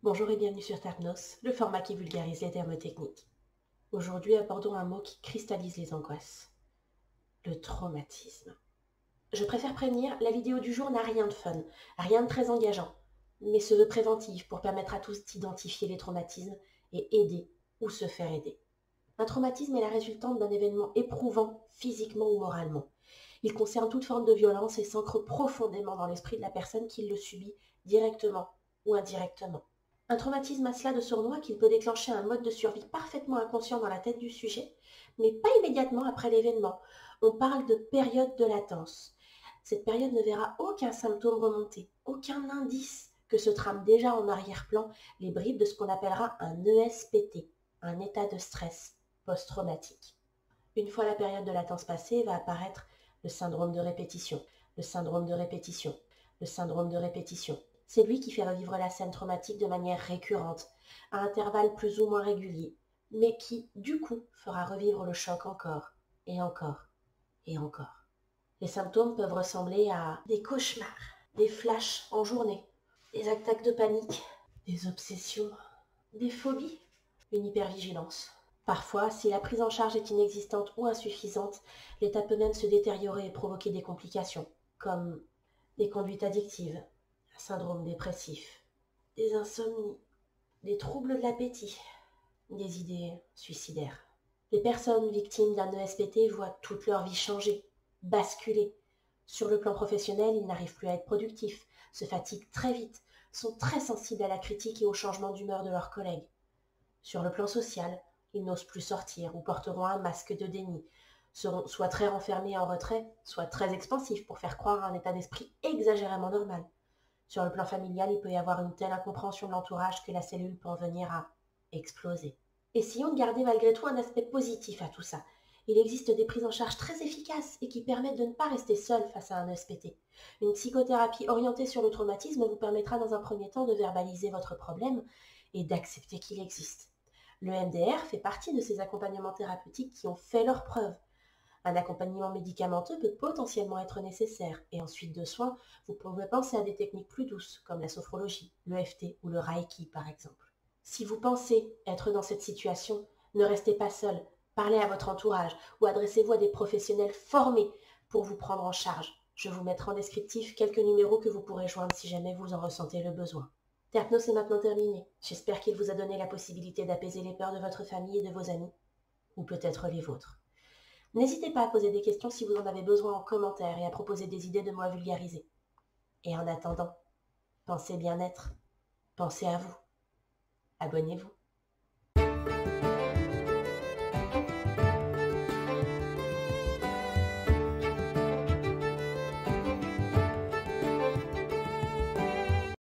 Bonjour et bienvenue sur Terpnos, le format qui vulgarise les termes techniques. Aujourd'hui, abordons un mot qui cristallise les angoisses. Le traumatisme. Je préfère prévenir, la vidéo du jour n'a rien de fun, rien de très engageant, mais se veut préventive pour permettre à tous d'identifier les traumatismes et aider ou se faire aider. Un traumatisme est la résultante d'un événement éprouvant physiquement ou moralement. Il concerne toute forme de violence et s'ancre profondément dans l'esprit de la personne qui le subit directement ou indirectement. Un traumatisme a cela de sournois qu'il peut déclencher un mode de survie parfaitement inconscient dans la tête du sujet, mais pas immédiatement après l'événement. On parle de période de latence. Cette période ne verra aucun symptôme remonter, aucun indice que se trament déjà en arrière-plan les bribes de ce qu'on appellera un ESPT, un état de stress post-traumatique. Une fois la période de latence passée, va apparaître le syndrome de répétition, le syndrome de répétition, le syndrome de répétition. C'est lui qui fait revivre la scène traumatique de manière récurrente, à intervalles plus ou moins réguliers, mais qui, du coup, fera revivre le choc encore, et encore, et encore. Les symptômes peuvent ressembler à des cauchemars, des flashs en journée, des attaques de panique, des obsessions, des phobies, une hypervigilance. Parfois, si la prise en charge est inexistante ou insuffisante, l'état peut même se détériorer et provoquer des complications, comme des conduites addictives, un syndrome dépressif, des insomnies, des troubles de l'appétit, des idées suicidaires. Les personnes victimes d'un ESPT voient toute leur vie changer, basculer. Sur le plan professionnel, ils n'arrivent plus à être productifs, se fatiguent très vite, sont très sensibles à la critique et au changement d'humeur de leurs collègues. Sur le plan social, ils n'osent plus sortir ou porteront un masque de déni, seront soit très renfermés en retrait, soit très expansifs pour faire croire à un état d'esprit exagérément normal. Sur le plan familial, il peut y avoir une telle incompréhension de l'entourage que la cellule peut en venir à exploser. Essayons de garder malgré tout un aspect positif à tout ça. Il existe des prises en charge très efficaces et qui permettent de ne pas rester seul face à un ESPT. Une psychothérapie orientée sur le traumatisme vous permettra dans un premier temps de verbaliser votre problème et d'accepter qu'il existe. Le MDR fait partie de ces accompagnements thérapeutiques qui ont fait leurs preuves. Un accompagnement médicamenteux peut potentiellement être nécessaire et ensuite de soins, vous pouvez penser à des techniques plus douces comme la sophrologie, l'EFT ou le Reiki par exemple. Si vous pensez être dans cette situation, ne restez pas seul, parlez à votre entourage ou adressez-vous à des professionnels formés pour vous prendre en charge. Je vous mettrai en descriptif quelques numéros que vous pourrez joindre si jamais vous en ressentez le besoin. Terpnos est maintenant terminé. J'espère qu'il vous a donné la possibilité d'apaiser les peurs de votre famille et de vos amis, ou peut-être les vôtres. N'hésitez pas à poser des questions si vous en avez besoin en commentaire et à proposer des idées de moi vulgarisées. Et en attendant, pensez bien-être, pensez à vous. Abonnez-vous.